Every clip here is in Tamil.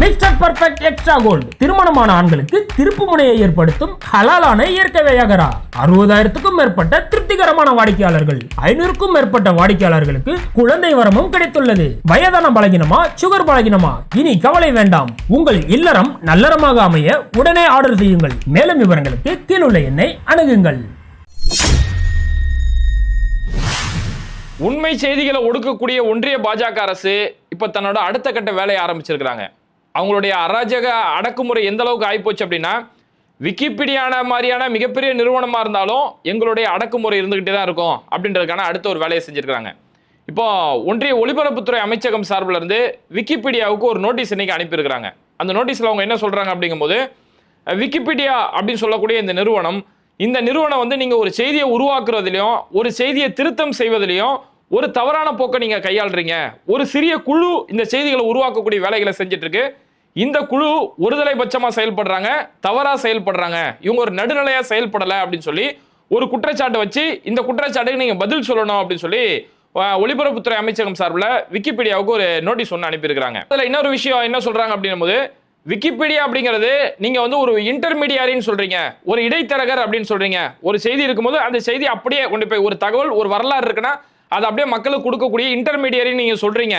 மிஸ்டர் பர்ஃபெக்ட் எக்ஸ்ட்ரா கோல்டு திருமணமான ஆண்களுக்கு திருப்பு முனையை ஏற்படுத்தும் ஹலாலான இயற்கை வியாகரா. 60,000க்கும் மேற்பட்ட திருப்திகரமான வாடிக்கையாளர்கள், 500க்கும் மேற்பட்ட வாடிக்கையாளர்களுக்கு குழந்தை வரமும் கிடைத்துள்ளது. வயதான பலகினமா, சுகர் பலகினமா, இனி கவலை வேண்டாம். உங்கள் இல்லறம் நல்லறமாக அமைய உடனே ஆர்டர் செய்யுங்கள். மேலும் விவரங்களுக்கு கீழுள்ள எண்ணை அணுகுங்கள். உண்மை செய்திகளை ஒடுக்கக்கூடிய ஒன்றிய பாஜக அரசு இப்ப தன்னோட அடுத்த கட்ட வேலையை ஆரம்பிச்சிருக்கிறாங்க. அவங்களுடைய அராஜக அடக்குமுறை எந்த அளவுக்கு ஆயிப்போச்சு அப்படின்னா, விக்கிபீடியான மாதிரியான மிகப்பெரிய நிறுவனமா இருந்தாலும் எங்களுடைய அடக்குமுறை இருந்துகிட்டே தான் இருக்கும் அப்படின்றதுக்கான அடுத்த ஒரு வேலையை செஞ்சிருக்காங்க. இப்போ ஒன்றிய ஒலிபரப்புத்துறை அமைச்சகம் சார்பில் இருந்து விக்கிபீடியாவுக்கு ஒரு நோட்டீஸ் இன்னைக்கு அனுப்பியிருக்கிறாங்க. அந்த நோட்டீஸ்ல அவங்க என்ன சொல்றாங்க அப்படிங்கும்போது, விக்கிபீடியா அப்படின்னு சொல்லக்கூடிய இந்த நிறுவனம் வந்து நீங்க ஒரு செய்தியை உருவாக்குறதுலையும் ஒரு செய்தியை திருத்தம் செய்வதிலையும் ஒரு தவறான போக்கை நீங்க கையாளுறீங்க. ஒரு சிறிய குழு இந்த செய்திகளை உருவாக்கக்கூடிய வேலைகளை செஞ்சுட்டு இருக்கு. இந்த குழு ஒருதலை பட்சமா செயல்படுறாங்க, தவறா செயல்படுறாங்க, இவங்க ஒரு நடுநிலையா செயல்படல அப்படின்னு சொல்லி ஒரு குற்றச்சாட்டை வச்சு இந்த குற்றச்சாட்டுக்கு நீங்க பதில் சொல்லணும் அப்படின்னு சொல்லி ஒலிபரப்புத்துறை அமைச்சகம் சார்பில் விக்கிபீடியாவுக்கு ஒரு நோட்டீஸ் ஒன்று அனுப்பியிருக்கிறாங்க. அதுல இன்னொரு விஷயம் என்ன சொல்றாங்க அப்படின்னும் போது, விக்கிபீடியா அப்படிங்கிறது நீங்க வந்து ஒரு இன்டர்மீடியாரின்னு சொல்றீங்க, ஒரு இடைத்தரகர் அப்படின்னு சொல்றீங்க. ஒரு செய்தி இருக்கும்போது அந்த செய்தி அப்படியே கொண்டு போய் ஒரு தகவல் ஒரு வரலாறு இருக்குன்னா அதை அப்படியே மக்களுக்கு கொடுக்கக்கூடிய இன்டர்மீடியரி நீங்க சொல்றீங்க.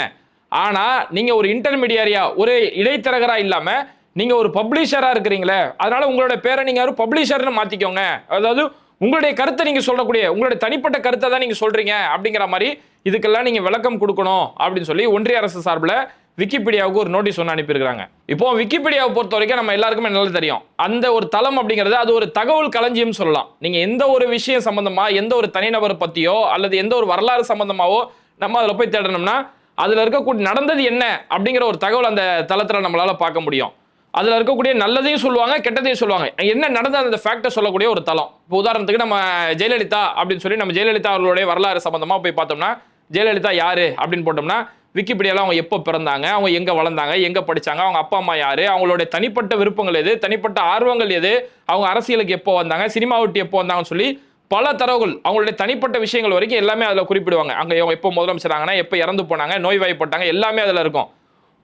ஆனா நீங்க ஒரு இன்டர்மீடியரியா, ஒரு இடைத்தரகரா இல்லாம நீங்க ஒரு பப்ளிஷரா இருக்கிறீங்களே, அதனால உங்களோட பேரை நீங்க ஒரு பப்ளிஷர்னு மாத்திக்கோங்க. அதாவது உங்களுடைய கருத்தை நீங்க சொல்லக்கூடிய உங்களுடைய தனிப்பட்ட கருத்தை தான் நீங்க சொல்றீங்க அப்படிங்கிற மாதிரி இதுக்கெல்லாம் நீங்க விளக்கம் கொடுக்கணும் அப்படின்னு சொல்லி ஒன்றிய அரசு சார்பில் விக்கிபீடியாவுக்கு ஒரு நோட்டீஸ் ஒன்று அனுப்பியிருக்காங்க. இப்போ விக்கிபீடியாவை பொறுத்த வரைக்கும் நம்ம எல்லாருக்குமே நல்லா தெரியும், அந்த ஒரு தளம் அப்படிங்கிறது அது ஒரு தகவல் களஞ்சியம் சொல்லலாம். நீங்க எந்த ஒரு விஷயம் சம்பந்தமா, எந்த ஒரு தனிநபர் பத்தியோ அல்லது எந்த ஒரு வரலாறு சம்பந்தமாவோ நம்ம அதில் போய் தேடணும்னா அதுல இருக்கக்கூடிய நடந்தது என்ன அப்படிங்கிற ஒரு தகவல் அந்த தளத்துல நம்மளால பார்க்க முடியும். அதுல இருக்கக்கூடிய நல்லதையும் சொல்லுவாங்க, கெட்டதையும் சொல்லுவாங்க, என்ன நடந்த அந்த ஃபேக்டை சொல்லக்கூடிய ஒரு தளம். இப்போ உதாரணத்துக்கு நம்ம ஜெயலலிதா அப்படின்னு சொல்லி நம்ம ஜெயலலிதா அவர்களுடைய வரலாறு சம்பந்தமா போய் பார்த்தோம்னா, ஜெயலலிதா யாரு அப்படின்னு போட்டோம்னா விக்கிபீடியால அவங்க எப்போ பிறந்தாங்க, அவங்க எங்க வளர்ந்தாங்க, எங்க படிச்சாங்க, அவங்க அப்பா அம்மா யாரு, அவங்களுடைய தனிப்பட்ட விருப்பங்கள் எது, தனிப்பட்ட ஆர்வங்கள் எது, அவங்க அரசியலுக்கு எப்போ வந்தாங்க, சினிமா விட்டு எப்போ வந்தாங்கன்னு சொல்லி பல தரவுகள், அவங்களுடைய தனிப்பட்ட விஷயங்கள் வரைக்கும் எல்லாமே அதில் குறிப்பிடுவாங்க. அங்கே அவங்க எப்போ முதலமைச்சராங்கன்னா, எப்போ இறந்து போனாங்க, நோய்வாய்ப்பட்டாங்க, எல்லாமே அதில் இருக்கும்.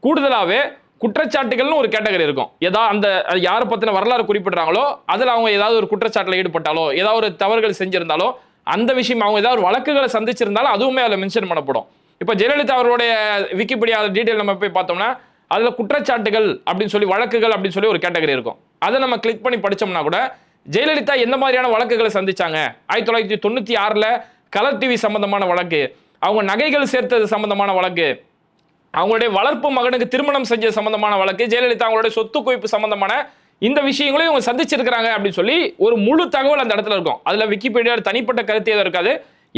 கூடுதலாகவே குற்றச்சாட்டுகள்னு ஒரு கேட்டகரி இருக்கும். ஏதாவது அந்த யாரை பற்றின வரலாறு குறிப்பிடுறாங்களோ அதில் அவங்க ஏதாவது ஒரு குற்றச்சாட்டில் ஈடுபட்டாலோ ஏதாவது ஒரு தவறுகள் செஞ்சிருந்தாலோ அந்த விஷயம், அவங்க ஏதாவது ஒரு வழக்குகளை சந்திச்சிருந்தாலும் அதுவுமே அதில் மென்ஷன் பண்ணப்படும். இப்போ ஜெயலலிதா அவருடைய விக்கிபீடியா டீட்டெயில் நம்ம போய் பார்த்தோம்னா அதில் குற்றச்சாட்டுகள் அப்படின்னு சொல்லி வழக்குகள் அப்படின்னு சொல்லி ஒரு கேட்டகரி இருக்கும். அதை நம்ம கிளிக் பண்ணி படித்தோம்னா கூட ஜெயலலிதா எந்த மாதிரியான வழக்குகளை சந்திச்சாங்க, 1996 கலர் டிவி சம்பந்தமான வழக்கு, அவங்க நகைகள் சேர்த்தது சம்பந்தமான வழக்கு, அவங்களுடைய வளர்ப்பு மகனுக்கு திருமணம் செஞ்ச சம்பந்தமான வழக்கு, ஜெயலலிதா அவங்களுடைய சொத்து குவிப்பு சம்பந்தமான இந்த விஷயங்களையும் இவங்க சந்திச்சிருக்கிறாங்க அப்படின்னு சொல்லி ஒரு முழு தகவல் அந்த இடத்துல இருக்கும். அதுல விக்கிபீடியா தனிப்பட்ட கருத்து எதுவும் இருக்காது,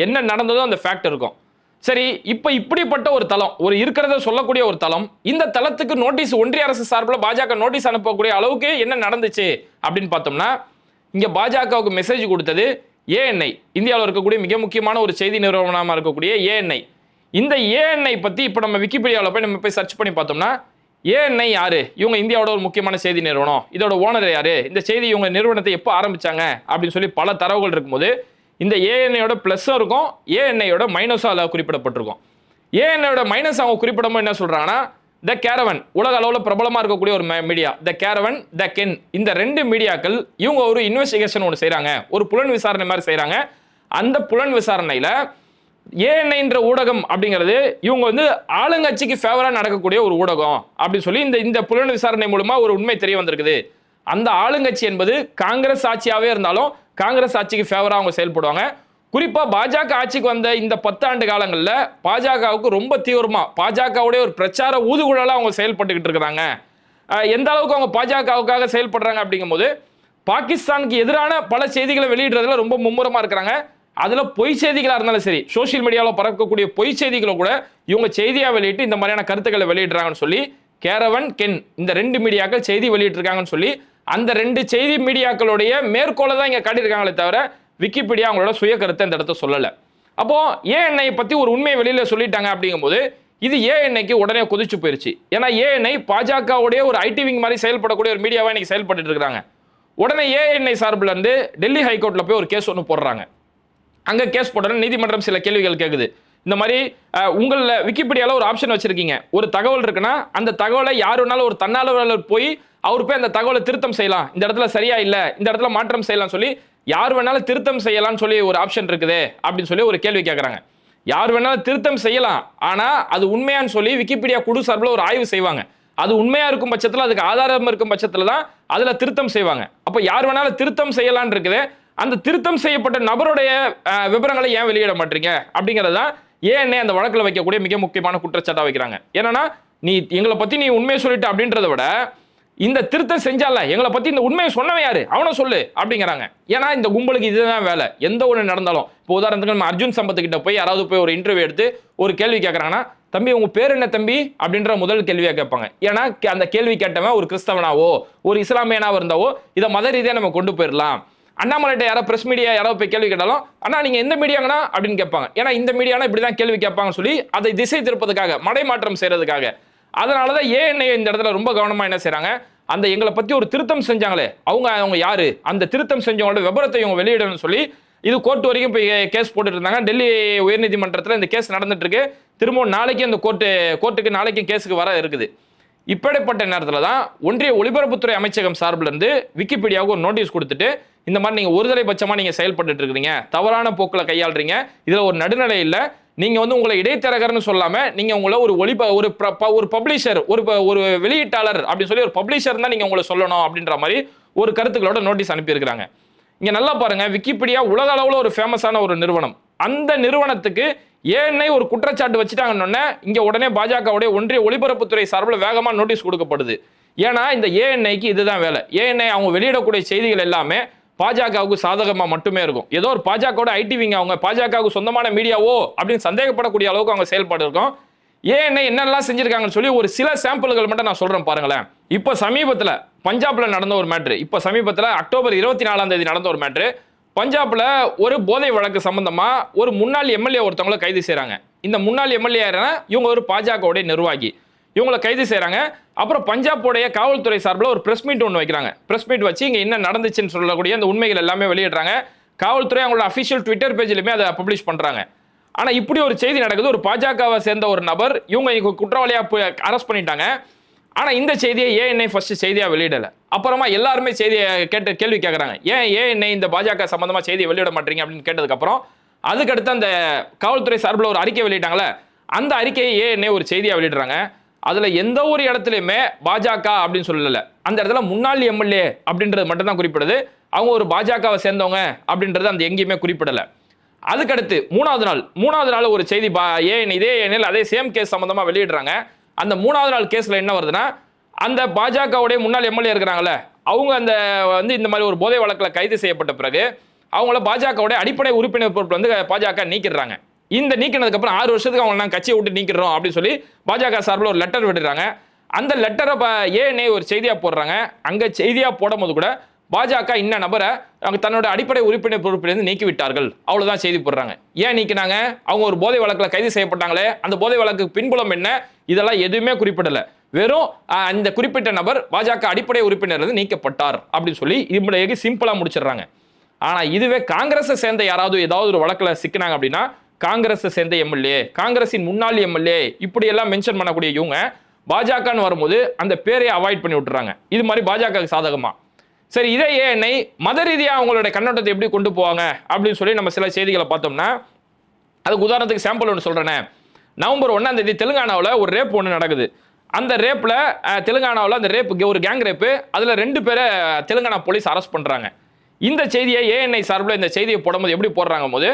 என்ன நடந்ததோ அந்த ஃபேக்ட் இருக்கும். சரி, இப்ப இப்படிப்பட்ட ஒரு தளம், ஒரு இருக்கிறத சொல்லக்கூடிய ஒரு தளம், இந்த தளத்துக்கு நோட்டீஸ் ஒன்றிய அரசு சார்பில் பாஜக நோட்டீஸ் அனுப்பக்கூடிய அளவுக்கு என்ன நடந்துச்சு அப்படின்னு பார்த்தோம்னா, இங்க பாஜகவுக்கு மெசேஜ் கொடுத்தது ஏஎன்ஐ, இந்தியாவில் இருக்கக்கூடிய மிக முக்கியமான ஒரு செய்தி நிறுவனமாக இருக்கக்கூடிய ஏஎன்ஐ. இந்த ஏஎன்ஐ பத்தி இப்ப நம்ம விக்கிபீடியாவில் போய் நம்ம போய் சர்ச் பண்ணி பார்த்தோம்னா, ஏஎன்ஐ யாரு, இவங்க இந்தியாவோட ஒரு முக்கியமான செய்தி நிறுவனம், இதோட ஓனர் யாரு, இந்த செய்தி இவங்க நிறுவனத்தை எப்போ ஆரம்பிச்சாங்க அப்படின்னு சொல்லி பல தரவுகள் இருக்கும்போது இந்த ஏஎன்ஐயோட பிளஸும் இருக்கும், ஏஎன்ஐயோட மைனஸும் அதில் குறிப்பிடப்பட்டிருக்கும். ஏஎன்ஐயோட மைனஸ் அவங்க குறிப்பிடும்போது என்ன சொல்றாங்கன்னா, த கேரவன், உலக அளவில் பிரபலமாக இருக்கக்கூடிய ஒரு மீடியா, த கேரவன், த கென், இந்த 2 மீடியாக்கள் இவங்க ஒரு இன்வெஸ்டிகேஷன் ஒன்று செய்கிறாங்க, ஒரு புலன் விசாரணை மாதிரி செய்கிறாங்க. அந்த புலன் விசாரணையில் ஏஎன்ஐன்ற ஊடகம் அப்படிங்கிறது இவங்க வந்து ஆளுங்கட்சிக்கு ஃபேவராக நடக்கக்கூடிய ஒரு ஊடகம் அப்படின்னு சொல்லி இந்த புலன் விசாரணை மூலமா ஒரு உண்மை தெரிய வந்திருக்குது. அந்த ஆளுங்கட்சி என்பது காங்கிரஸ் ஆட்சியாகவே இருந்தாலும் காங்கிரஸ் ஆட்சிக்கு ஃபேவராக அவங்க செயல்படுவாங்க. குறிப்பாக பாஜக ஆட்சிக்கு வந்த இந்த 10 ஆண்டு காலங்களில் பாஜகவுக்கு ரொம்ப தீவிரமாக பாஜகவுடைய ஒரு பிரச்சார ஊதுகுழலாக அவங்க செயல்பட்டுக்கிட்டு இருக்கிறாங்க. எந்த அளவுக்கு அவங்க பாஜகவுக்காக செயல்படுறாங்க அப்படிங்கும்போது, பாகிஸ்தானுக்கு எதிரான பல செய்திகளை வெளியிடுறதுல ரொம்ப மும்முரமாக இருக்கிறாங்க. அதில் பொய் செய்திகளாக இருந்தாலும் சரி, சோசியல் மீடியாவில் பறக்கக்கூடிய பொய் செய்திகளை கூட இவங்க செய்தியாக வெளியிட்டு இந்த மாதிரியான கருத்துக்களை வெளியிடுறாங்கன்னு சொல்லி கேரவன், கென், இந்த 2 மீடியாக்கள் செய்தி வெளியிட்டிருக்காங்கன்னு சொல்லி அந்த 2 செய்தி மீடியாக்களுடைய மேற்கோளை தான் இங்கே காட்டியிருக்காங்களே தவிர விக்கிபீடியா அவங்களோட சுய கருத்தை இந்த இடத்த சொல்லலை. அப்போ ஏஎன்ஐ பற்றி ஒரு உண்மையை வெளியில் சொல்லிட்டாங்க அப்படிங்கும்போது இது ஏஎன்ஐக்கு உடனே கொதிச்சு போயிருச்சு. ஏன்னா ஏஎன்ஐ பாஜகவுடைய ஒரு ஐடி விங் மாதிரி செயல்படக்கூடிய ஒரு மீடியாவாக இன்னைக்கு செயல்பட்டு இருக்காங்க. உடனே ஏஎன்ஐ சார்பில் இருந்து டெல்லி ஹைகோர்ட்டில் போய் ஒரு கேஸ் ஒன்று போடுறாங்க. அங்கே கேஸ் போட்டோன்னு நீதிமன்றம் சில கேள்விகள் கேட்குது. இந்த மாதிரி உங்கள விக்கிபீடியால ஒரு ஆப்ஷன் வச்சிருக்கீங்க. ஒரு தகவல் இருக்குன்னா அந்த தகவலை யார் வேணாலும் ஒரு தன்னார்வலர் போய் அவர் போய் அந்த தகவலை திருத்தம் செய்யலாம், இந்த இடத்துல சரியா இல்ல, இந்த இடத்துல மாற்றம் செய்யலாம் சொல்லி யார் வேணாலும் திருத்தம் செய்யலாம்னு சொல்லி ஒரு ஆப்ஷன் இருக்குது அப்படின்னு சொல்லி ஒரு கேள்வி கேட்கறாங்க. யார் வேணாலும் திருத்தம் செய்யலாம், ஆனா அது உண்மையான்னு சொல்லி விக்கிபீடியா குழு சார்பில் ஒரு ஆய்வு செய்வாங்க. அது உண்மையா இருக்கும் பட்சத்தில், அதுக்கு ஆதாரம் இருக்கும் பட்சத்தில் தான் அதுல திருத்தம் செய்வாங்க. அப்ப யார் வேணாலும் திருத்தம் செய்யலாம்னு இருக்குது. அந்த திருத்தம் செய்யப்பட்ட நபருடைய விவரங்களை ஏன் வெளியிட மாட்டீங்க அப்படிங்கறத ஏன் அந்த வழக்கில் வைக்கக்கூடிய மிக முக்கியமான குற்றச்சாட்டா வைக்கிறாங்க. ஏன்னா நீ எங்களை பத்தி நீ உண்மையை சொல்லிட்டு அப்படின்றத விட இந்த திருத்தம் செஞ்சால எங்களை பத்தி இந்த உண்மையை சொன்னவன் யாரு அவனை சொல்லு அப்படிங்கிறாங்க. ஏன்னா இந்த கும்பலுக்கு இதுதான் வேலை. எந்த ஒண்ணு நடந்தாலும் இப்போ உதாரணத்துக்கு நம்ம அர்ஜுன் சம்பத் கிட்ட போய் யாராவது போய் ஒரு இன்டர்வியூ எடுத்து ஒரு கேள்வி கேட்கறாங்கன்னா, தம்பி உங்க பேர் என்ன தம்பி அப்படின்ற முதல் கேள்வியா கேட்பாங்க. ஏன்னா அந்த கேள்வி கேட்டவன் ஒரு கிறிஸ்தவனாவோ ஒரு இஸ்லாமியனாவோ இருந்தாவோ இதை மத ரீதியா நம்ம கொண்டு போயிடலாம். அண்ணாமலைட்ட யாராவது பிரஸ் மீடியா யாராவது போய் கேள்வி கேட்டாலும் அண்ணா நீங்க எந்த மீடியாங்கண்ணா அப்படின்னு கேட்பாங்க. ஏன்னா இந்த மீடியானா இப்படிதான் கேள்வி கேட்பாங்க சொல்லி அதை திசை திருப்பதுக்காக, மடைமாற்றம் செய்யறதுக்காக. அதனாலதான் ஏன் இந்த இடத்துல ரொம்ப கவனமா என்ன செய்யறாங்க, அந்த எங்களை பத்தி ஒரு திருத்தம் செஞ்சாங்களே அவங்க யாரு, அந்த திருத்தம் செஞ்சவங்களோட விபரத்தை இவங்க வெளியிடணும்னு சொல்லி இது கோர்ட் வரைக்கும் போய் கேஸ் போட்டுட்டு இருந்தாங்க. டெல்லி உயர்நீதிமன்றத்தில் இந்த கேஸ் நடந்துட்டு இருக்கு. திரும்பவும் நாளைக்கு அந்த கோர்ட்டுக்கு நாளைக்கும் கேஸுக்கு வர இருக்குது. இப்படிப்பட்ட நேரத்தில் தான் ஒன்றிய ஒலிபரப்புத்துறை அமைச்சகம் சார்பில் இருந்து விக்கிபீடியாவுக்கு ஒரு நோட்டீஸ் கொடுத்துட்டு, இந்த மாதிரி நீங்க ஒருதலை பட்சமா நீங்க செயல்பட்டு இருக்கீங்க, தவறான போக்குல கையாளுறீங்க, இதுல ஒரு நடுநிலை இல்ல, நீங்க உங்களை இடைத்தரகர்னு சொல்லாம நீங்க உங்களை ஒரு பப்ளிஷர், ஒரு வெளியீட்டாளர் அப்படின்னு சொல்லி ஒரு பப்ளிஷர் தான் நீங்க உங்களை சொல்லணும் அப்படின்ற மாதிரி ஒரு கருத்துக்களோட நோட்டீஸ் அனுப்பி இருக்காங்க. இங்க நல்லா பாருங்க, விக்கிபீடியா உலக அளவுல ஒரு ஃபேமஸான ஒரு நிறுவனம். அந்த நிறுவனத்துக்கு ஏஎன்ஐ ஒரு குற்றச்சாட்டு வச்சுட்டாங்கன்னு இங்க உடனே பாஜகவுடைய ஒன்றிய ஒலிபரப்புத்துறை சார்பில் வேகமா நோட்டீஸ் கொடுக்கப்படுது. ஏன்னா இந்த ஏஎன்ஐக்கு இதுதான் வேலை. ஏஎன்ஐ அவங்க வெளியிடக்கூடிய செய்திகள் எல்லாமே பாஜகவுக்கு சாதகமா மட்டுமே இருக்கும். ஏதோ ஒரு பாஜகவோட ஐடி விங், அவங்க பாஜகவுக்கு சொந்தமான மீடியாவோ அப்படின்னு சந்தேகப்படக்கூடிய அளவுக்கு அவங்க செயல்பாடு இருக்கும். ஏஎன்ஐ என்னெல்லாம் செஞ்சிருக்காங்கன்னு சொல்லி ஒரு சில சாம்பிள்கள் மட்டும் நான் சொல்றேன் பாருங்களேன். இப்போ சமீபத்தில் பஞ்சாப்ல நடந்த ஒரு மேட்ரு, இப்போ சமீபத்தில் அக்டோபர் 24 நடந்த ஒரு மேட்ரு. பஞ்சாப்ல ஒரு போதை வழக்கு சம்பந்தமா ஒரு முன்னாள் எம்எல்ஏ ஒருத்தவங்களை கைது செய்யறாங்க. இந்த முன்னாள் எம்எல்ஏ இவங்க ஒரு பாஜகவுடைய நிர்வாகி, இவங்களை கைது செய்யறாங்க. அப்புறம் பஞ்சாபோடைய காவல்துறை சார்பில் ஒரு பிரஸ் மீட் ஒன்று வைக்கிறாங்க. பிரஸ் மீட் வச்சு இங்க என்ன நடந்துச்சுன்னு சொல்லக்கூடிய அந்த உண்மைகள் எல்லாமே வெளியிடுறாங்க. காவல்துறை அவங்களோட அபிஷியல் ட்விட்டர் பேஜ்லயுமே அதை பப்ளிஷ் பண்றாங்க. ஆனா இப்படி ஒரு செய்தி நடக்குது, ஒரு பாஜகவை சேர்ந்த ஒரு நபர் இவங்க குற்றவாளியா அரெஸ்ட் பண்ணிட்டாங்க. ஆனா இந்த செய்தியை ஏஎன்ஐ ஃபர்ஸ்ட் செய்தியா வெளியிடல. அப்புறமா எல்லாருமே செய்தியை கேட்டு கேள்வி கேட்கறாங்க, ஏன் ஏஎன்ஐ இந்த பாஜக சம்பந்தமா செய்தியை வெளியிட மாட்டீங்க அப்படின்னு கேட்டதுக்கு அப்புறம் அதுக்கடுத்து அந்த காவல்துறை சார்பில் ஒரு அறிக்கை வெளியிட்டாங்களே, அந்த அறிக்கையை ஏஎன்ஐ ஒரு செய்தியா வெளியிடுறாங்க. அதுல எந்த ஒரு இடத்துலயுமே பாஜக அப்படின்னு சொல்லல, அந்த இடத்துல முன்னாள் எம்எல்ஏ அப்படின்றது மட்டும் தான் குறிப்பிடுது. அவங்க ஒரு பாஜகவை சேர்ந்தவங்க அப்படின்றது அந்த எங்கேயுமே குறிப்பிடல. அதுக்கடுத்து மூணாவது நாள் ஒரு செய்தி இதே ஏஎன்ஐ அதே சேம் கேஸ் சம்பந்தமா வெளியிடுறாங்க. அந்த மூணாவது நாள் கேஸ்ல என்ன வருதுன்னா, அந்த பாஜகவுடைய முன்னாள் எம்எல்ஏ இருக்கிறாங்கல்ல, அவங்க அந்த இந்த மாதிரி ஒரு போதை வழக்கில் கைது செய்யப்பட்ட பிறகு அவங்கள பாஜகவுடைய அடிப்படை உறுப்பினர் பொறுப்பு பாஜக நீக்கிடுறாங்க. இந்த நீக்கினதுக்கு அப்புறம் 6 வருஷத்துக்கு அவங்க நாங்கள் கட்சியை விட்டு நீக்கிறோம் அப்படின்னு சொல்லி பாஜக சார்பில் ஒரு லெட்டர் விடுறாங்க. அந்த லெட்டரை ஏஎன்ஐ ஒரு செய்தியா போடுறாங்க. அங்க செய்தியா போடும் போது கூட பாஜக இந்த நபரை அவங்க தன்னோட அடிப்படை உறுப்பினர் பொறுப்பிலிருந்து நீக்கி விட்டார்கள், அவ்வளவுதான் செய்தி போடுறாங்க. ஏன் நீக்கினாங்க, அவங்க ஒரு போதை வழக்கில் கைது செய்யப்பட்டாங்களே, அந்த போதை வழக்கு பின்புலம் என்ன, இதெல்லாம் எதுவுமே குறிப்பிடல. வெறும் இந்த குறிப்பிட்ட நபர் பாஜக அடிப்படை உறுப்பினர் நீக்கப்பட்டார் அப்படின்னு சொல்லி இப்படி சிம்பிளா முடிச்சிடுறாங்க. ஆனா இதுவே காங்கிரஸை சேர்ந்த யாராவது ஏதாவது ஒரு வழக்கில் சிக்கினாங்க அப்படின்னா, காங்கிரஸை சேர்ந்த எம்எல்ஏ, காங்கிரசின் முன்னாள் எம்எல்ஏ இப்படி எல்லாம் மென்ஷன் பண்ணக்கூடிய இவங்க பாஜகன்னு வரும்போது அந்த பேரையை அவாய்ட் பண்ணி விட்டுறாங்க. இது மாதிரி பாஜக சாதகமா. சரி, இதே ஏஎன்ஐ மத ரீதியாக அவங்களுடைய கண்ணோட்டத்தை எப்படி கொண்டு போவாங்க அப்படின்னு சொல்லி நம்ம சில செய்திகளை பார்த்தோம்னா, அதுக்கு உதாரணத்துக்கு சாம்பிள் ஒன்று சொல்றேனே. நவம்பர் 1 தெலுங்கானாவில் ஒரு ரேப் ஒன்று நடக்குது. அந்த ரேப்ல தெலுங்கானாவில் அந்த ரேப் ஒரு கேங் ரேப்பு, அதுல 2 பேரை தெலுங்கானா போலீஸ் அரெஸ்ட் பண்றாங்க. இந்த செய்தியை ஏஎன்ஐ சார்பில் இந்த செய்தியை போடும்போது எப்படி போடுறாங்க போது,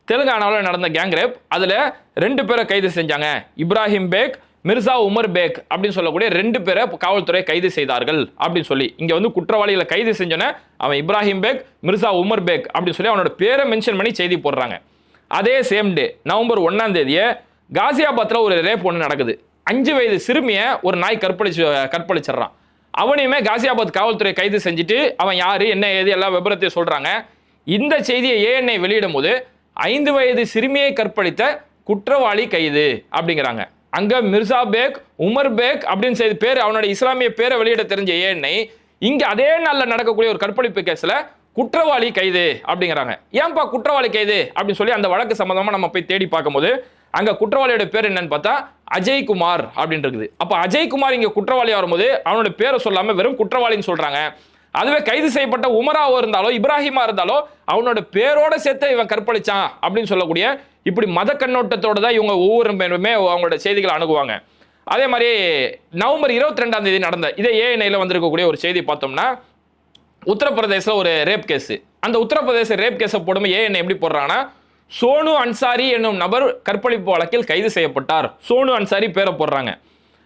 தெலுங்கானாவில் நடந்த கேங் ரேப், அதுல 2 பேரை கைது செஞ்சாங்க. இப்ராஹிம் பேக், மிர்சா உமர் பேக் அப்படின்னு சொல்லக்கூடிய 2 பேரை காவல்துறை கைது செய்தார்கள் அப்படின்னு சொல்லி இங்க குற்றவாளிகளை கைது செஞ்சோன்னே அவன் இப்ராஹிம் பேக், மிர்சா உமர் பேக் அப்படின்னு சொல்லி அவனோட பேரை மென்ஷன் பண்ணி செய்தி போடுறாங்க. அதே சேம் டே நவம்பர் 1 காசியாபாத்ல ஒரு ரேப் ஒன்று நடக்குது. 5 வயது சிறுமியை ஒரு நாய் கற்பழிச்சிடறான். அவனையுமே காசியாபாத் காவல்துறை கைது செஞ்சுட்டு அவன் யாரு என்ன ஏது எல்லா விபரத்தையும் சொல்றாங்க. இந்த செய்தியை ஏஎன்ஐ வெளியிடும் போது 5 வயது சிறுமியை கற்பழித்த குற்றவாளி கைது அப்படிங்கிறாங்க. அங்க மிர்சா பேக், உமர் பேக் அப்படின்னு செய்த பேர், அவனோட இஸ்லாமிய பேரை வெளியிட தெரிஞ்ச ஏஎன்ஐ இங்க அதே நாள்ல நடக்கக்கூடிய ஒரு கற்பழிப்பு கேஸ்ல குற்றவாளி கைது அப்படிங்கிறாங்க. ஏன்பா குற்றவாளி கைது அப்படின்னு சொல்லி அந்த வழக்கு சம்பந்தமா நம்ம போய் தேடி பார்க்கும்போது அங்க குற்றவாளியோட பேர் என்னன்னு பார்த்தா அஜய்குமார் அப்படின்னு இருக்குது. அப்ப அஜய்குமார் இங்க குற்றவாளியா வரும்போது அவனோட பேரை சொல்லாம வெறும் குற்றவாளின்னு சொல்றாங்க. அதுவே கைது செய்யப்பட்ட உமராவோ இருந்தாலோ இப்ராஹிமா இருந்தாலோ அவனோட பேரோட சேர்த்து இவன் கற்பழிச்சான் அப்படின்னு சொல்லக்கூடிய இப்படி மத கண்ணோட்டத்தோட தான் இவங்க ஒவ்வொரு பேருமே அவங்களோட செய்திகளை அணுகுவாங்க. அதே மாதிரி நவம்பர் 22ஆம் தேதி நடந்த இதே ஏஎன்ஐல வந்திருக்கக்கூடிய ஒரு செய்தி பார்த்தோம்னா, உத்தரப்பிரதேச ஒரு ரேப் கேஸ். அந்த உத்தரப்பிரதேச ரேப் கேஸை போடும்போது ஏஎன்ஐ எப்படி போடுறாங்கன்னா, சோனு அன்சாரி என்னும் நபர் கற்பழிப்பு வழக்கில் கைது செய்யப்பட்டார். சோனு அன்சாரி பேரை போடுறாங்க.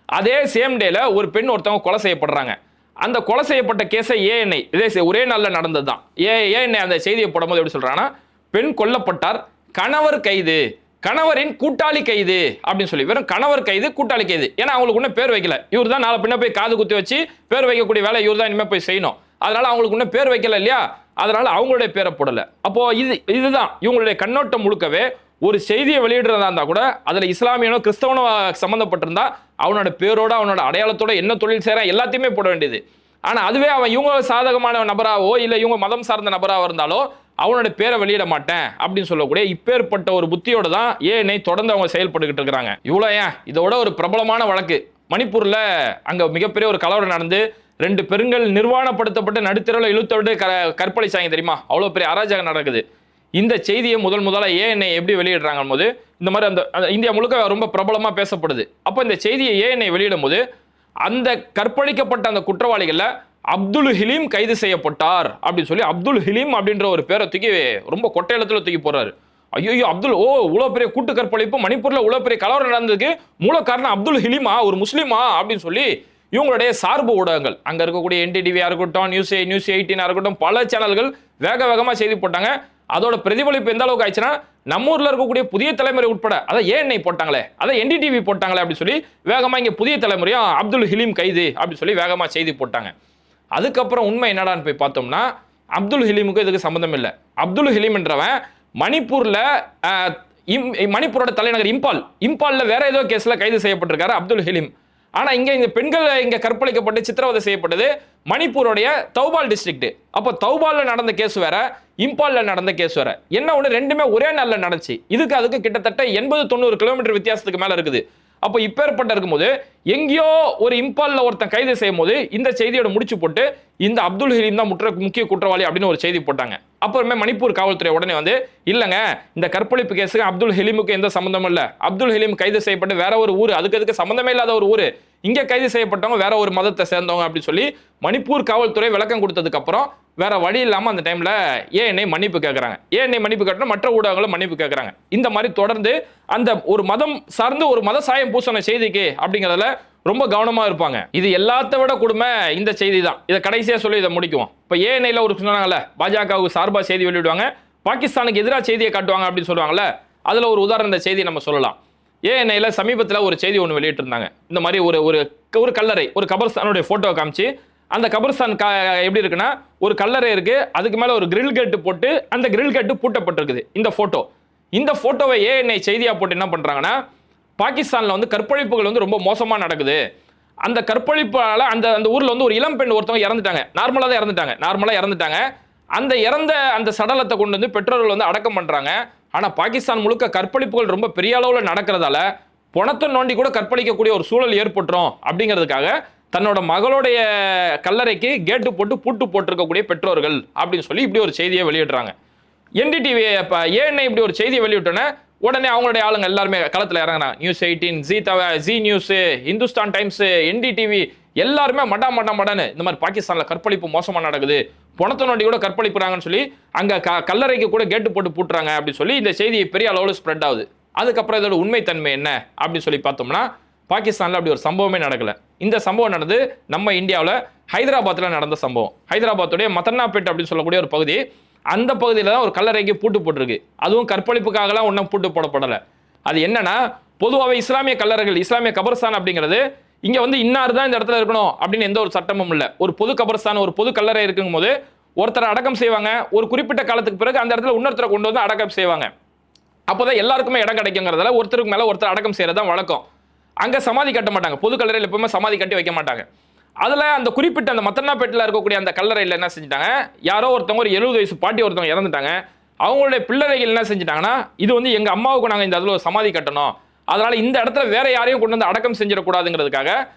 அதே சேம் டேல ஒரு பெண் ஒருத்தவங்க கொலை செய்யப்படுறாங்க. அந்த கொலை செய்யப்பட்ட கேஸை ஏஎன்ஐ இதே ஒரே நாள்ல நடந்தது தான். ஏஎன்ஐ அந்த செய்தியை போடும்போது எப்படி சொல்றாங்கன்னா, பெண் கொல்லப்பட்டார், கணவர் கைது, கணவரின் கூட்டாளி கைது அப்படின்னு சொல்லி, வெறும் கணவர் கைது கூட்டாளி கைது. ஏன்னா அவங்களுக்கு ஒன்றும் பேர் வைக்கல. இவர் தான் நாளை பின்ன போய் காது குத்தி வச்சு பேர் வைக்கக்கூடிய வேலை இவர் தான் இனிமேல் போய் செய்யணும். அதனால அவங்களுக்கு ஒன்றும் பேர் வைக்கல இல்லையா, அதனால அவங்களுடைய பேரை போடல. அப்போ இதுதான் இவங்களுடைய கண்ணோட்டம் முழுக்கவே. ஒரு செய்தியை வெளியிடுறதா இருந்தா கூட அதுல இஸ்லாமியனோ கிறிஸ்தவனோ சம்பந்தப்பட்டிருந்தா அவனோட பேரோட அவனோட அடையாளத்தோட என்ன தொழில் செய்யறான் எல்லாத்தையுமே போட வேண்டியது. ஆனா அதுவே அவன் இவங்க சாதகமான நபராவோ இல்ல இவங்க மதம் சார்ந்த நபராவோ இருந்தாலோ அவனோட பேரை வெளியிட மாட்டேன் அப்படின்னு சொல்லக்கூடிய இப்பேற்பட்ட ஒரு புத்தியோட தான் ஏஎன்ஐ தொடர்ந்து அவங்க செயல்பட்டுக்கிட்டு இருக்கிறாங்க. இவ்வளோ ஏன், இதோட ஒரு பிரபலமான வழக்கு மணிப்பூர்ல அங்க மிகப்பெரிய ஒரு கலவரம் நடந்து 2 பெண்கள் நிர்வாணப்படுத்தப்பட்டு நடுத்தரவில் இழுத்த விட்டு கற்பழிச்சாங்க தெரியுமா. அவ்வளோ பெரிய அராஜகம் நடக்குது. இந்த செய்தியை முதல்ல ஏஎன்ஐ எப்படி வெளியிடுறாங்க போது இந்த மாதிரி அந்த இந்தியா முழுக்க ரொம்ப பிரபலமா பேசப்படுது. அப்போ இந்த செய்தியை ஏஎன்ஐ வெளியிடும் போது அந்த கற்பழிக்கப்பட்ட அந்த குற்றவாளிகள்ல அப்துல் ஹலீம் கைது செய்யப்பட்டார் அப்படின்னு சொல்லி அப்துல் ஹலீம் அப்படின்ற ஒரு பேரை தூக்கி ரொம்ப கொட்டையளத்துல தூக்கி போறாரு. ஐயோ அப்துல், இவ்வளோ பெரிய கூட்டு கற்பழிப்பு மணிப்பூர்ல இவ்வளோ பெரிய கலவரம் நடந்ததுக்கு மூல காரணம் அப்துல் ஹலீமா, ஒரு முஸ்லீமா அப்படின்னு சொல்லி இவங்களுடைய சார்பு ஊடகங்கள் அங்க இருக்கக்கூடிய என்டிடிவியா இருக்கட்டும், நியூஸ் 18 இருக்கட்டும், பல சேனல்கள் வேகமா செய்தி போட்டாங்க. அதோட பிரதிபலிப்பு எந்த அளவுக்கு ஆயிடுச்சுன்னா, நம்ம ஊர்ல இருக்கக்கூடிய புதிய தலைமுறை உட்பட அதை ஏஎன்ஐ போட்டாங்களே, அதை என்டிடிவி போட்டாங்களே அப்படின்னு சொல்லி வேகமா இங்க புதிய தலைமுறையும் அப்துல் ஹலீம் கைது அப்படின்னு சொல்லி வேகமா செய்தி போட்டாங்க. அதுக்கப்புறம் உண்மை என்னடான்னு போய் பார்த்தோம்னா, அப்துல் ஹலீமுக்கு இதுக்கு சம்பந்தம் இல்லை. அப்துல் ஹலீம்ன்றவன் மணிப்பூர்ல மணிப்பூரோட தலைநகர் இம்பால்ல வேற ஏதோ கேஸ்ல கைது செய்யப்பட்டிருக்காரு அப்துல் ஹலீம். ஆனா இந்த பெண்கள் இங்க கற்பழிக்கப்பட்டு சித்திரவதை செய்யப்பட்டது மணிப்பூருடைய தௌபால் டிஸ்ட்ரிக்ட். அப்போ தௌபால்ல நடந்த கேஸ் வேற, இம்பால்ல நடந்த கேஸ் வேற. என்ன ஒண்ணு, ரெண்டுமே ஒரே நாள்ல நடந்துச்சு. அதுக்கு கிட்டத்தட்ட 80-90 கிலோமீட்டர் வித்தியாசத்துக்கு மேல இருக்குது. அப்போ இப்பேற்பட்ட இருக்கும்போது எங்கேயோ ஒரு இம்பால்ல ஒருத்தன் கைது செய்யும் போது இந்த செய்தியோட முடிச்சு போட்டு இந்த அப்துல் ஹலீம் தான் முக்கிய குற்றவாளி அப்படின்னு ஒரு செய்தி போட்டாங்க. அப்புறமே மணிப்பூர் காவல்துறை உடனே வந்து, இல்லங்க இந்த கற்பழிப்பு கேஸுக்கு அப்துல் ஹலீமுக்கு எந்த சம்பந்தமும் இல்ல, அப்துல் ஹலீம் கைது செய்யப்பட்டு வேற ஒரு ஊர், அதுக்கு சம்பந்தமே இல்லாத ஒரு ஊர், இங்க கைது செய்யப்பட்டவங்க வேற ஒரு மதத்தை சேர்ந்தவங்க அப்படின்னு சொல்லி மணிப்பூர் காவல்துறை விளக்கம் கொடுத்ததுக்கு அப்புறம் வேற வழி இல்லாம அந்த டைம்ல ஏஎன்ஐ மன்னிப்பு கேட்கறாங்க. ஏஎன்ஐ மன்னிப்பு கேட்டா மற்ற ஊடகங்களும் மன்னிப்பு கேட்கறாங்க. இந்த மாதிரி தொடர்ந்து அந்த ஒரு மதம் சார்ந்து ஒரு மத சாயம் பூசண செய்திக்கு அப்படிங்கறதுல ரொம்ப கவனமா இருப்பாங்க. இது எல்லாத்த விட கொடுமை இந்த செய்தி தான். இதை கடைசியா சொல்லி இதை முடிக்குவோம். இப்ப ஏஎன்ஐல ஒரு சொன்னாங்கல்ல, பாஜகவுக்கு சார்பா செய்தி வெளியிடுவாங்க, பாகிஸ்தானுக்கு எதிராக செய்தியை காட்டுவாங்க அப்படின்னு சொல்லுவாங்கல்ல, அதுல ஒரு உதாரண செய்தி நம்ம சொல்லலாம். ஏஎன்ஐல சமீபத்தில் ஒரு செய்தி ஒன்று வெளியிட்டு இருந்தாங்க. இந்த மாதிரி ஒரு கல்லறை, ஒரு கபர்ஸ்தானுடைய போட்டோவை காமிச்சு, அந்த கபர்ஸ்தான் எப்படி இருக்குன்னா, ஒரு கல்லறை இருக்கு, அதுக்கு மேல ஒரு கிரில் கேட்டு போட்டு அந்த கிரில் கேட்டு பூட்டப்பட்டிருக்குது. இந்த போட்டோவை ஏஎன்ஐ செய்தியா போட்டு என்ன பண்றாங்கன்னா, பாகிஸ்தான்ல வந்து கற்பழிப்புகள் வந்து ரொம்ப மோசமா நடக்குது, அந்த கற்பழிப்பால அந்த ஊர்ல வந்து ஒரு இளம் பெண் ஒருத்தவங்க இறந்துட்டாங்க. நார்மலா இறந்துட்டாங்க. அந்த சடலத்தை கொண்டு வந்து பெற்றோர்கள் வந்து அடக்கம் பண்றாங்க. ஆனா பாகிஸ்தான் முழுக்க கற்பழிப்புகள் ரொம்ப பெரிய அளவுல நடக்கிறதால பணத்தை நோண்டி கூட கற்பழிக்கக்கூடிய ஒரு சூழல் ஏற்பட்டுரும் அப்படிங்கிறதுக்காக தன்னோட மகளுடைய கல்லறைக்கு கேட்டு போட்டு பூட்டு போட்டிருக்கக்கூடிய பெற்றோர்கள் அப்படின்னு சொல்லி இப்படி ஒரு செய்தியை வெளியிடுறாங்க. என்டிடிவி ஏஎன்ஐ இப்படி ஒரு செய்தியை வெளியிட்டோன்னே உடனே அவங்களுடைய ஆளுங்க எல்லாருமே களத்தில் இறங்குறாங்க. News 18, G news, Hindustan times, NDTV எல்லாருமே மடான்னு இந்த மாதிரி பாகிஸ்தான்ல கற்பழிப்பு மோசமா நடக்குது, பணத்தை நோண்டி கூட கற்பழிப்புறாங்கன்னு சொல்லி அங்க கல்லறைக்கு கூட கேட்டு போட்டு பூட்டுறாங்க அப்படின்னு சொல்லி இந்த செய்தி பெரிய அளவில் ஸ்ப்ரெட் ஆகுது. அதுக்கப்புறம் இதோட உண்மைத்தன்மை என்ன அப்படின்னு சொல்லி பார்த்தோம்னா, பாகிஸ்தான்ல அப்படி ஒரு சம்பவமே நடக்கல. இந்த சம்பவம் நடந்து நம்ம இந்தியாவில் ஹைதராபாத்ல நடந்த சம்பவம். ஹைதராபாத்துடைய மதன்னாப்பேட் அப்படின்னு சொல்லக்கூடிய ஒரு பகுதி, அந்த பகுதியில் தான் ஒரு கல்லறைக்கு பூட்டு போட்டிருக்கு. அதுவும் கற்பழிப்புக்காகலாம் ஒன்றும் பூட்டு போடப்படலை. அது என்னன்னா, பொதுவாகவே இஸ்லாமிய கல்லறைகள், இஸ்லாமிய கபர்ஸ்தான் அப்படிங்கிறது இங்க வந்து இன்னார் தான் இந்த இடத்துல இருக்கணும் அப்படின்னு எந்த ஒரு சட்டமும் இல்லை. ஒரு பொது கபர்ஸ்தான், ஒரு பொது கல்லறை இருக்கும் போது ஒருத்தரை அடக்கம் செய்வாங்க. ஒரு குறிப்பிட்ட காலத்துக்கு பிறகு அந்த இடத்துல இன்னொருத்தரை கொண்டு வந்து அடக்கம் செய்வாங்க. அப்போதான் எல்லாருக்குமே இடம் கிடைக்குங்கிறதுல ஒருத்தருக்கு மேல ஒருத்தர் அடக்கம் செய்யறதுதான் வழக்கம். அங்க சமாதி கட்ட மாட்டாங்க. பொது கல்லறையில் எப்பவுமே சமாதி கட்டி வைக்க மாட்டாங்க. அதுல அந்த குறிப்பிட்ட அந்த மத்தன்னாப்பேட்டில் இருக்கக்கூடிய அந்த கல்லறையில் என்ன செஞ்சிட்டாங்க, யாரோ ஒருத்தவங்க ஒரு 70 வயசு பாட்டி ஒருத்தவங்க இறந்துட்டாங்க. அவங்களுடைய பிள்ளைகள் என்ன செஞ்சுட்டாங்கன்னா, இது வந்து எங்க அம்மாவுக்கு நாங்கள் இந்த இடத்துல ஒரு சமாதி கட்டணும், அதனால இந்த இடத்துல வேற யாரையும் கொண்டு வந்து அடக்கம் செஞ்சிடக்கூடாதுங்கிறதுக்காக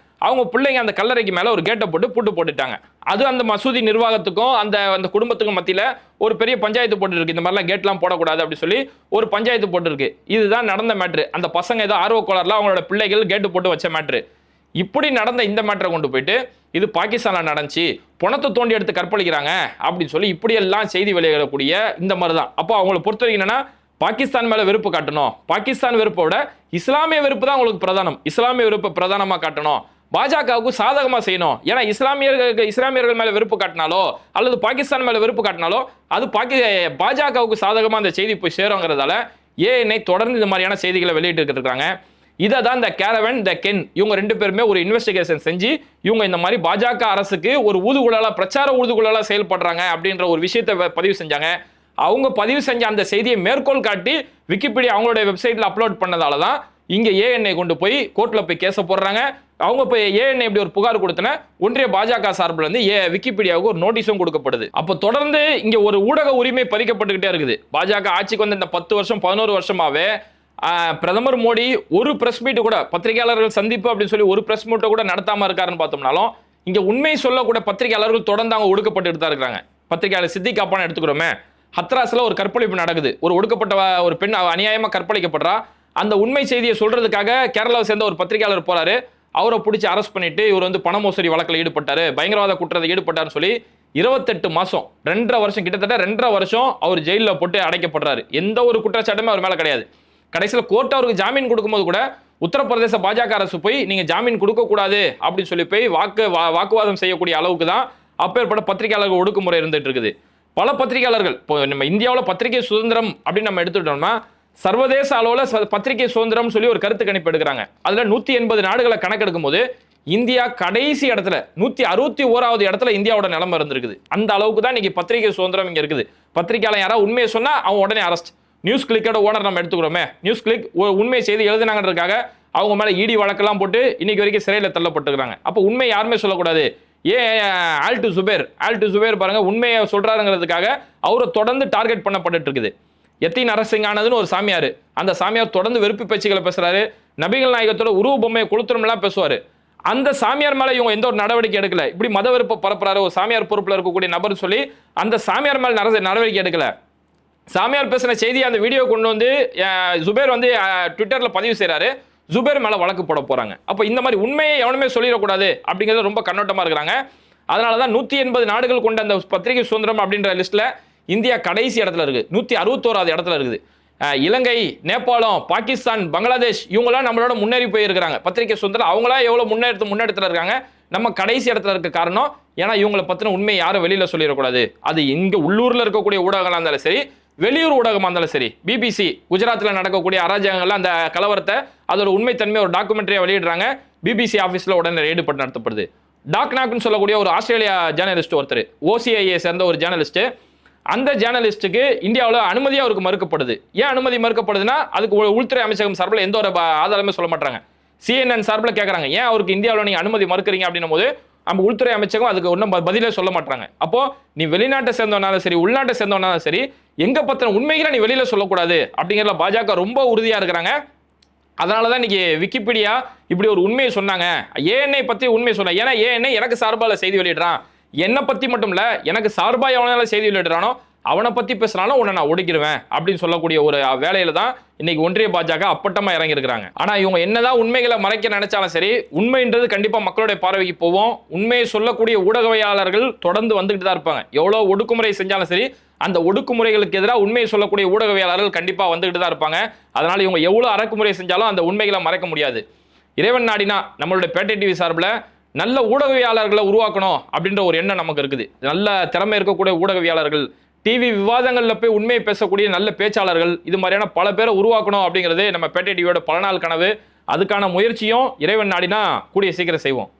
அவங்க பிள்ளைங்க அந்த கல்லறைக்கு மேல ஒரு கேட்டை போட்டு பூட்டு போட்டுட்டாங்க. அது அந்த மசூதி நிர்வாகத்துக்கும் அந்த குடும்பத்துக்கும் மத்தியில ஒரு பெரிய பஞ்சாயத்து போட்டு இருக்கு. இந்த மாதிரிலாம் கேட்லாம் போடக்கூடாது அப்படி சொல்லி ஒரு பஞ்சாயத்து போட்டு இருக்கு. இதுதான் நடந்த மேட்ரு. அந்த பசங்க ஏதோ ஆர்வக்கோளாறுல அவங்களோட பிள்ளைகள் கேட்டு போட்டு வச்ச மேட்ரு. இப்படி நடந்த இந்த மேட்டரை கொண்டு போயிட்டு இது பாகிஸ்தான்ல நடந்துச்சு, பணத்தை தோண்டி எடுத்து கற்பழிக்கிறாங்க அப்படின்னு சொல்லி இப்படியெல்லாம் செய்தி வெளியிடக்கூடிய இந்த மாதிரி தான். அப்போ அவங்களை பொறுத்த வரைக்கும் என்னன்னா, பாகிஸ்தான் மேல வெறுப்பு காட்டணும், பாகிஸ்தான் வெறுப்பை விட இஸ்லாமிய வெறுப்பு தான் உங்களுக்கு பிரதானம், இஸ்லாமிய வெறுப்பை பிரதானமா காட்டணும், பாஜகவுக்கு சாதகமா செய்யணும். ஏன்னா இஸ்லாமியர்கள் மேல வெறுப்பு காட்டினாலோ அல்லது பாகிஸ்தான் மேல வெறுப்பு காட்டினாலோ அது பாஜகவுக்கு சாதகமா அந்த செய்தி போய் சேருங்கிறதால ஏஎன்ஐ தொடர்ந்து இந்த மாதிரியான செய்திகளை வெளியிட்டு இருக்காங்க. இதை தான் இந்த கேரவன் த கென் இவங்க 2 பேருமே ஒரு இன்வெஸ்டிகேஷன் செஞ்சு இவங்க இந்த மாதிரி பாஜக அரசுக்கு ஒரு ஊதுகுழலா பிரச்சார ஊதுகுழலா செயல்படுறாங்க அப்படின்ற ஒரு விஷயத்தை பதிவு செஞ்சாங்க. அவங்க பதிவு செஞ்ச அந்த செய்தியை மேற்கோள் காட்டி விக்கிபீடியா அவங்களுடைய வெப்சைட்ல அப்லோட் பண்ணதால தான் இங்க ஏஎன்ஐ கொண்டு போய் கோர்ட்ல போய் கேஸ போடுறாங்க. அவங்க போய் ஏஎன்ஐ இப்படி ஒரு புகார் கொடுத்தன ஒன்றிய பாஜக சார்பில் வந்து விக்கிபீடியாவுக்கு ஒரு நோட்டீஸும் கொடுக்கப்படுது. அப்போ தொடர்ந்து இங்க ஒரு ஊடக உரிமை பறிக்கப்பட்டுக்கிட்டே இருக்குது. பாஜக ஆட்சிக்கு வந்து இந்த 10 வருஷம் 11 வருஷமாவே பிரதமர் மோடி ஒரு பிரஸ் மீட் கூட பத்திரிகையாளர்கள் சந்திப்பு அப்படின்னு சொல்லி ஒரு பிரஸ் மீட்டை கூட நடத்தாம இருக்காருன்னு பார்த்தோம்னாலும் இங்க உண்மை சொல்லக்கூட பத்திரிகையாளர்கள் தொடர்ந்து அவங்க ஒடுக்கப்பட்டு தான் இருக்காங்க. பத்திரிகையாளர் சித்திக் காப்பான எடுத்துக்கிறோமே, ஹத்ராஸ்ல ஒரு கற்பழிப்பு நடக்குது, ஒரு ஒடுக்கப்பட்ட ஒரு பெண் அநியாயமா கற்பழிக்கப்படுறா. அந்த உண்மை செய்தியை சொல்றதுக்காக கேரளாவை சேர்ந்த ஒரு பத்திரிகையாளர் போறாரு, அவரை பிடிச்சி அரெஸ்ட் பண்ணிட்டு இவர் வந்து பண மோசடி வழக்கில் ஈடுபட்டாரு, பயங்கரவாத குற்றத்தை ஈடுபட்டாருன்னு சொல்லி 28 மாசம் 2.5 வருஷம் கிட்டத்தட்ட 2.5 வருஷம் அவர் ஜெயிலில் போட்டு அடைக்கப்படுறாரு. எந்த ஒரு குற்றச்சாட்டுமே அவர் மேல கிடையாது. கடைசியில் கோர்ட் அவருக்கு ஜாமீன் கொடுக்கும்போது கூட உத்தரப்பிரதேச பாஜக அரசு போய் நீங்க ஜாமீன் கொடுக்க கூடாது அப்படின்னு சொல்லி போய் வாக்குவாதம் செய்யக்கூடிய அளவுக்கு தான் அப்பேற்பட்ட பத்திரிகையாளர்கள் ஒடுக்குமுறை இருந்துட்டு இருக்குது. பல பத்திரிகையாளர்கள் இப்போ நம்ம இந்தியாவில் பத்திரிகை சுதந்திரம் அப்படின்னு நம்ம எடுத்துட்டோம்னா சர்வதேச அளவில் பத்திரிகை சுதந்திரம் சொல்லி ஒரு கருத்து கணிப்பு எடுக்கிறாங்க. அதுல 180 நாடுகளை கணக்கெடுக்கும் போது இந்தியா கடைசி இடத்துல 161வது இடத்துல இந்தியாவோட நிலைமை இருந்திருக்குது. அந்த அளவுக்கு தான் இன்னைக்கு பத்திரிகை சுதந்திரம் இங்க இருக்குது. பத்திரிகையாளர் யாராவது உண்மையை சொன்னா அவன் உடனே அரெஸ்ட். நியூஸ் கிளிக்கோட ஓனர் நம்ம எடுத்துக்கிறோமே, நியூஸ் கிளிக் உண்மை செய்தி எழுதினாங்கன்றதுக்காக அவங்க மேல இடி வழக்கெல்லாம் போட்டு இன்னைக்கு வரைக்கும் சிறையில் தள்ளப்பட்டிருக்காங்க. அப்போ உண்மை யாருமே சொல்லக்கூடாது. ஆல்டு சுபேர் பாருங்க உண்மையை சொல்றாருங்கிறதுக்காக அவரை தொடர்ந்து டார்கெட் பண்ணப்பட்டு இருக்குது. எத்தின் அரசிங்கானதுன்னு ஒரு சாமியார், அந்த சாமியார் தொடர்ந்து வெறுப்பு பேச்சுகளை பேசுறாரு, நபிகள் நாயகத்தோட உருவ பொம்மையை கொளுத்துறமெல்லாம் பேசுவாரு. அந்த சாமியார் மேல இவங்க எந்த ஒரு நடவடிக்கை எடுக்கல. இப்படி மத வெறுப்பை பரப்புறாரு ஒரு சாமியார் பொறுப்புல இருக்கக்கூடிய நபர் சொல்லி அந்த சாமியார் மேல நடவடிக்கை எடுக்கல. சாமியார் பேசின செய்தி அந்த வீடியோ கொண்டு வந்து ஜுபேர் வந்து ட்விட்டர்ல பதிவு செய்யறாரு, ஜுபேர் மேல வழக்கு போட போறாங்க. அப்ப இந்த மாதிரி உண்மையை எவனுமே சொல்லிடக்கூடாது அப்படிங்கிறது ரொம்ப கண்ணோட்டமா இருக்கிறாங்க. அதனாலதான் 180 நாடுகள் கொண்ட அந்த பத்திரிகை சுதந்திரம் அப்படின்ற லிஸ்ட்ல இந்தியா கடைசி இடத்துல இருக்கு, 161வது இடத்துல இருக்குது. இலங்கை, நேபாளம், பாகிஸ்தான், பங்களாதேஷ் இவங்களாம் நம்மளோட முன்னேறி போயிருக்கிறாங்க பத்திரிகை சுதந்திரம். அவங்களாம் எவ்வளவு முன்னேற்றத்துல இருக்காங்க, நம்ம கடைசி இடத்துல இருக்க காரணம் ஏன்னா இவங்களை பத்தின உண்மை யாரும் வெளியில சொல்லிடக்கூடாது. அது இங்க உள்ளூர்ல இருக்கக்கூடிய ஊடகங்களா இருந்தாலும் சரி, வெளியூர் ஊடகமா இருந்தாலும் சரி. பிபிசி குஜராத்தில் நடக்கக்கூடிய அராஜகங்கள்ல அந்த கலவரத்தை அதோட உண்மைத்தன்மை ஒரு டாக்குமெண்ட்ரியா வெளியிடுறாங்க. பிபிசி ஆஃபீஸில் உடனே ஈடுபட்டு நடத்தப்படுது. டாக்நாக்னு சொல்லக்கூடிய ஒரு ஆஸ்திரேலியா ஜேர்னலிஸ்ட் ஒருத்தர், ஓசிஐஏ சேர்ந்த ஒரு ஜேர்னலிஸ்ட், அந்த ஜேர்னலிஸ்ட்டுக்கு இந்தியாவில் அனுமதியாக அவருக்கு மறுக்கப்படுது. ஏன் அனுமதி மறுக்கப்படுதுன்னா அதுக்கு உள்துறை அமைச்சகம் சார்பில் எந்த ஒரு ஆதாரமே சொல்ல மாட்டாங்க. CNN சார்பில் கேட்குறாங்க ஏன் அவருக்கு இந்தியாவில் நீங்கள் அனுமதி மறுக்கிறீங்க அப்படின்னும் போது நம்ம உள்துறை அமைச்சகம் அதுக்கு ஒன்றும் பதிலே சொல்ல மாட்டாங்க. அப்போ நீ வெளிநாட்டை சேர்ந்தவனாலும் சரி உள்நாட்டை சேர்ந்தவனாலும் சரி எங்க பத்தின உண்மைகளை நீ வெளியில சொல்லக்கூடாது அப்படிங்கிறத பாஜக ரொம்ப உறுதியா இருக்கிறாங்க. அதனாலதான் இன்னைக்கு விக்கிபீடியா இப்படி ஒரு உண்மையை சொன்னாங்க. ஏஎன்ஐ பத்தி உண்மையை சொன்ன, ஏன்னா ஏஎன்ஐ எனக்கு சார்பால செய்தி வெளியிடுறான், என்னை பத்தி மட்டும் இல்ல எனக்கு சார்பா எவனால செய்தி வெளியிடுறானோ அவனை பத்தி பேசினாலும் உன்னை நான் ஒடுக்கிடுவேன் அப்படின்னு சொல்லக்கூடிய ஒரு வேலையில தான் இன்னைக்கு ஒன்றிய பாஜக அப்பட்டமா இறங்கி இருக்கிறாங்க. ஆனா இவங்க என்னதான் உண்மைகளை மறைக்க நினைச்சாலும் சரி, உண்மைன்றது கண்டிப்பா மக்களுடைய பார்வைக்கு போவோம். உண்மையை சொல்லக்கூடிய ஊடகவியலாளர்கள் தொடர்ந்து வந்துகிட்டு தான் இருப்பாங்க. எவ்வளவு ஒடுக்குமுறை செஞ்சாலும் சரி அந்த ஒடுக்குமுறைகளுக்கு எதிராக உண்மையை சொல்லக்கூடிய ஊடகவியலாளர்கள் கண்டிப்பா வந்துகிட்டு தான் இருப்பாங்க. அதனால இவங்க எவ்வளவு அடக்குமுறை செஞ்சாலும் அந்த உண்மைகளை மறைக்க முடியாது. இறைவன் நாடினா நம்மளுடைய பேட்டை டிவி சார்பில் நல்ல ஊடகவியலாளர்களை உருவாக்கணும் அப்படின்ற ஒரு எண்ணம் நமக்கு இருக்குது. நல்ல திறமை இருக்கக்கூடிய ஊடகவியலாளர்கள், டிவி விவாதங்கள்ல போய் உண்மையை பேசக்கூடிய நல்ல பேச்சாளர்கள், இது மாதிரியான பல பேரை உருவாக்கணும் அப்படிங்கிறது நம்ம பேட்டை டிவியோட பல நாள் கனவு. அதுக்கான முயற்சியும் இறைவன் நாடினா கூடிய சீக்கிரம் செய்வோம்.